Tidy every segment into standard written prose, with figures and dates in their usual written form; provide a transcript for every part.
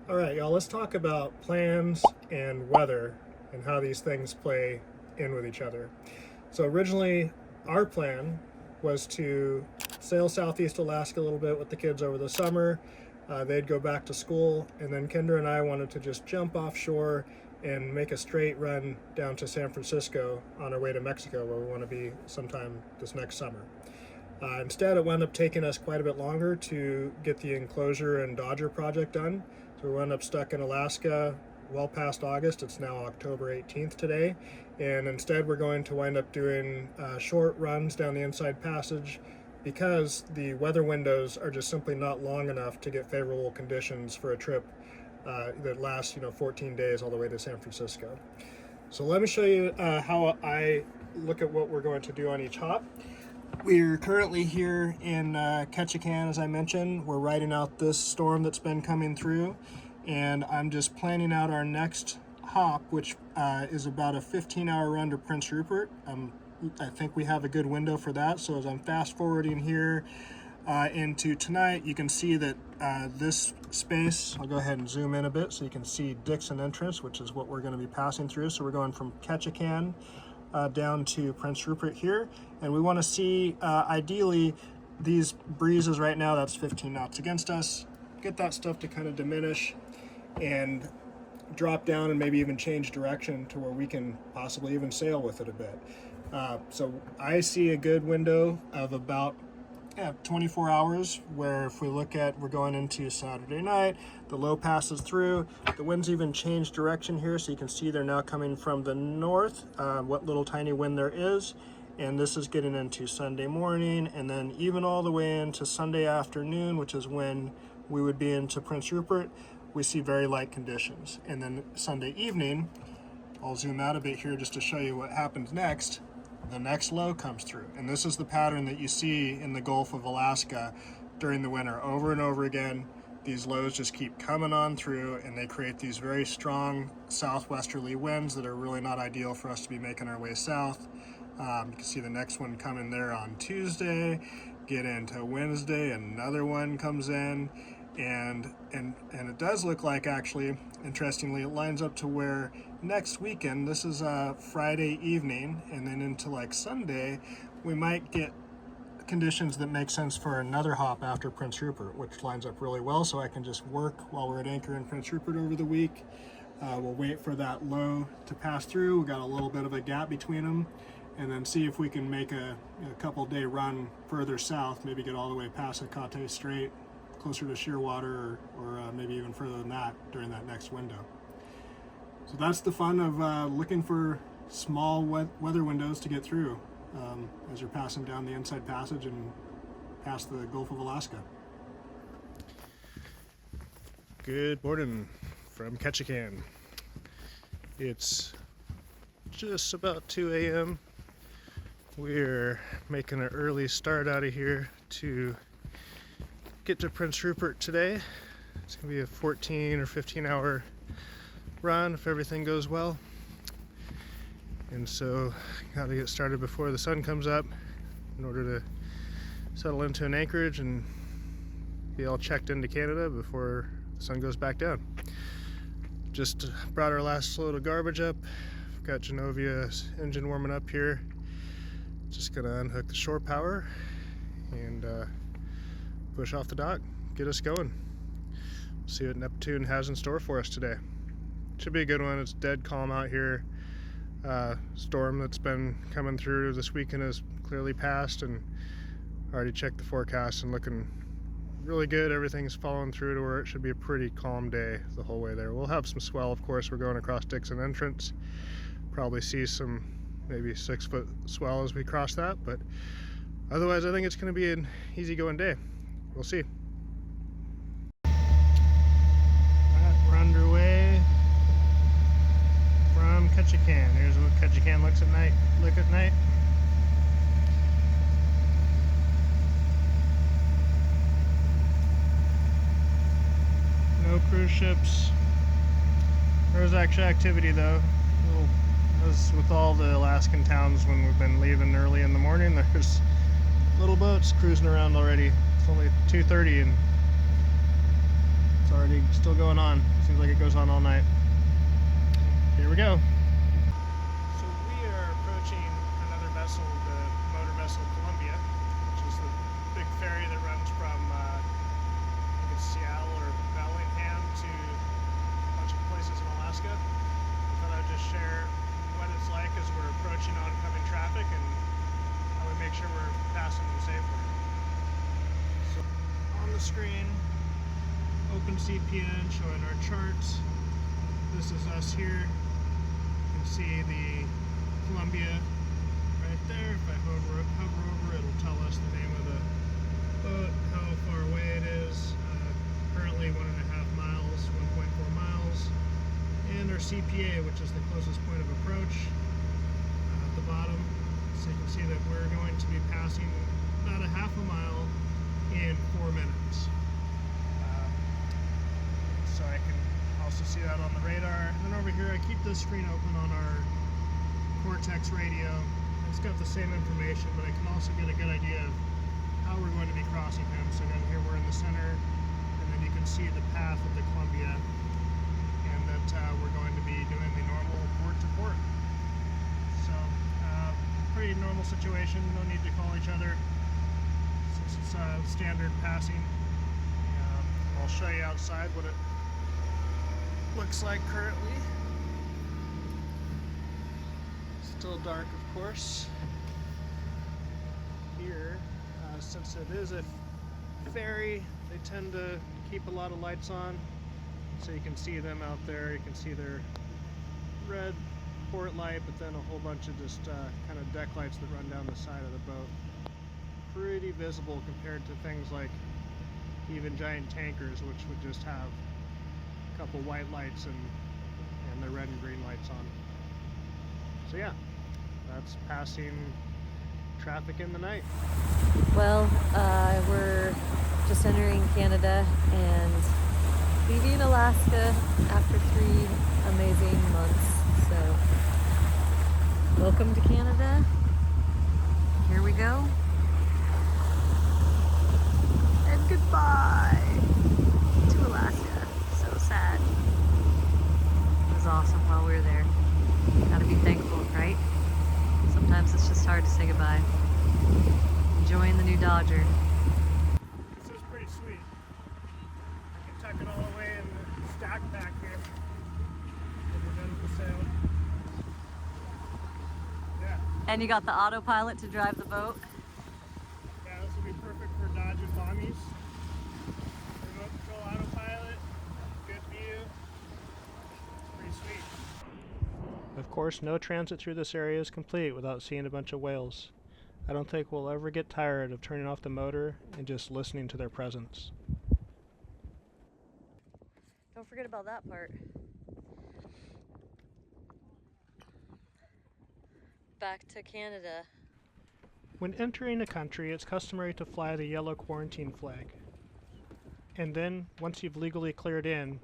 All right, y'all, let's talk about plans and weather and how these things play in with each other. So originally, our plan was to sail Southeast Alaska a little bit with the kids over the summer. They'd go back to school, and then Kendra and I wanted to just jump offshore and make a straight run down to San Francisco on our way to Mexico, where we want to be sometime this next summer. Instead, it wound up taking us quite a bit longer to get the enclosure and Dodger project done. So we wound up stuck in Alaska well past August. It's now October 18th today. And instead, we're going to wind up doing short runs down the Inside Passage because the weather windows are just simply not long enough to get favorable conditions for a trip that lasts, 14 days all the way to San Francisco. So let me show you how I look at what we're going to do on each hop. We're currently here in Ketchikan, as I mentioned. We're riding out this storm that's been coming through, and I'm just planning out our next hop, which is about a 15-hour run to Prince Rupert. I think we have a good window for that, so as I'm fast forwarding here into tonight, you can see that this space, I'll go ahead and zoom in a bit so you can see Dixon Entrance, which is what we're going to be passing through. So we're going from Ketchikan down to Prince Rupert here, and we want to see ideally these breezes right now, that's 15 knots against us, get that stuff to kind of diminish and drop down and maybe even change direction to where we can possibly even sail with it a bit. So I see a good window of about 24 hours, where if we look at, we're going into Saturday night, the low passes through, the winds even change direction here, so you can see they're now coming from the north, what little tiny wind there is, and this is getting into Sunday morning, and then even all the way into Sunday afternoon, which is when we would be into Prince Rupert, we see very light conditions. And then Sunday evening, I'll zoom out a bit here just to show you what happens next. The next low comes through, and this is the pattern that you see in the Gulf of Alaska during the winter over and over again. These lows just keep coming on through, and they create these very strong southwesterly winds that are really not ideal for us to be making our way south. You can see the next one coming there on Tuesday, get into Wednesday, another one comes in, and it does look like, actually, interestingly, it lines up to where next weekend, this is Friday evening, and then into like Sunday, we might get conditions that make sense for another hop after Prince Rupert, which lines up really well, so I can just work while we're at anchor in Prince Rupert over the week. We'll wait for that low to pass through. We got a little bit of a gap between them, and then see if we can make a couple day run further south, maybe get all the way past the Kate Strait, closer to Shearwater, or maybe even further than that during that next window. So that's the fun of looking for small weather windows to get through as you're passing down the Inside Passage and past the Gulf of Alaska. Good morning from Ketchikan. It's just about 2 a.m. We're making an early start out of here to get to Prince Rupert today. It's going to be a 14 or 15 hour run if everything goes well, and so got to get started before the sun comes up in order to settle into an anchorage and be all checked into Canada before the sun goes back down. Just brought our last load of garbage up. We've got Genovia's engine warming up here. Just gonna unhook the shore power and push off the dock, get us going. See what Neptune has in store for us today. Should be a good one. It's dead calm out here. Storm that's been coming through this weekend has clearly passed, and already checked the forecast and looking really good. Everything's following through to where it should be a pretty calm day the whole way there. We'll have some swell, of course. We're going across Dixon Entrance. Probably see some maybe 6-foot swell as we cross that, but otherwise I think it's going to be an easygoing day. We'll see. We're underway from Ketchikan. Here's what Ketchikan looks at night. Look at night. No cruise ships. There's actually activity though. As with all the Alaskan towns, when we've been leaving early in the morning, there's little boats cruising around already. It's only 2:30 and it's already Still going on. Seems like it goes on all night. Here we go. So we are approaching another vessel, the motor vessel Columbia, which is the big ferry that runs from I think it's Seattle or Bellingham to a bunch of places in Alaska. I thought I'd just share what it's like as we're approaching oncoming traffic and how we make sure we're passing them safely. So on the screen, open CPN showing our charts. This is us here. You can see the Columbia right there. If I hover over, it'll tell us the name of the boat, how far away it is. Currently 1.5 miles, 1.4 miles. And our CPA, which is the closest point of approach, at the bottom. So you can see that we're going to be passing about a half a mile in 4 minutes. So I can also see that on the radar. And then over here, I keep this screen open on our Cortex radio. It's got the same information, but I can also get a good idea of how we're going to be crossing him. So down here, we're in the center, and then you can see the path of the Columbia, and that we're going to be doing the normal port to port. So, pretty normal situation. No need to call each other since it's standard passing. I'll show you outside what it looks like currently. Still dark, of course. Here, since it is a ferry, they tend to keep a lot of lights on, so you can see them out there. You can see their red port light, but then a whole bunch of just kind of deck lights that run down the side of the boat. Pretty visible compared to things like even giant tankers, which would just have a couple white lights and the red and green lights on. So yeah, that's passing traffic in the night. Well, we're just entering Canada and leaving Alaska after 3 amazing months. So, welcome to Canada. Here we go. And goodbye to Alaska. So sad. It was awesome while we were there. Gotta be thankful, right? Sometimes it's just hard to say goodbye. Enjoying the new Dodger. This is pretty sweet. I can tuck it all away in the stack back here when we're done with the sail. Yeah. And you got the autopilot to drive the boat? Yeah, this will be perfect for dodging bombies. Remote control autopilot, good view. It's pretty sweet. Of course, no transit through this area is complete without seeing a bunch of whales. I don't think we'll ever get tired of turning off the motor and just listening to their presence. Don't forget about that part. Back to Canada. When entering a country, it's customary to fly the yellow quarantine flag. And then, once you've legally cleared in,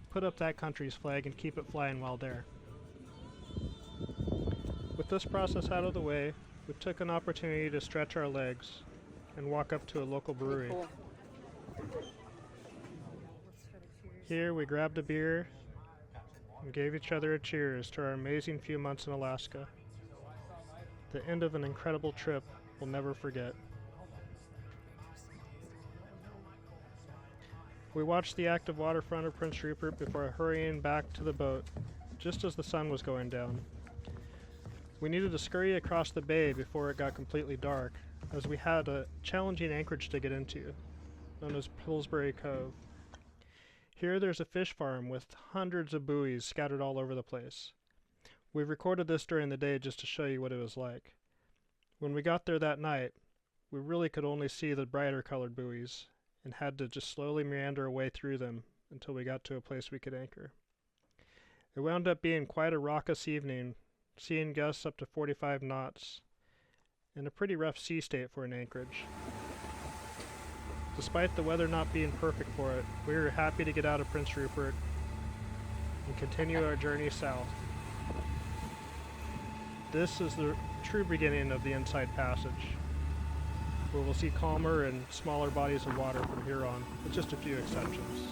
put up that country's flag and keep it flying while there. With this process out of the way, we took an opportunity to stretch our legs and walk up to a local brewery. Cool. Here we grabbed a beer and gave each other a cheers to our amazing few months in Alaska. The end of an incredible trip we'll never forget. We watched the active waterfront of Prince Rupert before hurrying back to the boat just as the sun was going down. We needed to scurry across the bay before it got completely dark, as we had a challenging anchorage to get into, known as Pillsbury Cove. Here there's a fish farm with hundreds of buoys scattered all over the place. We recorded this during the day just to show you what it was like. When we got there that night, we really could only see the brighter colored buoys, and had to just slowly meander our way through them until we got to a place we could anchor. It wound up being quite a raucous evening, seeing gusts up to 45 knots, and a pretty rough sea state for an anchorage. Despite the weather not being perfect for it, we were happy to get out of Prince Rupert and continue our journey south. This is the true beginning of the Inside Passage, where we'll see calmer and smaller bodies of water from here on, with just a few exceptions.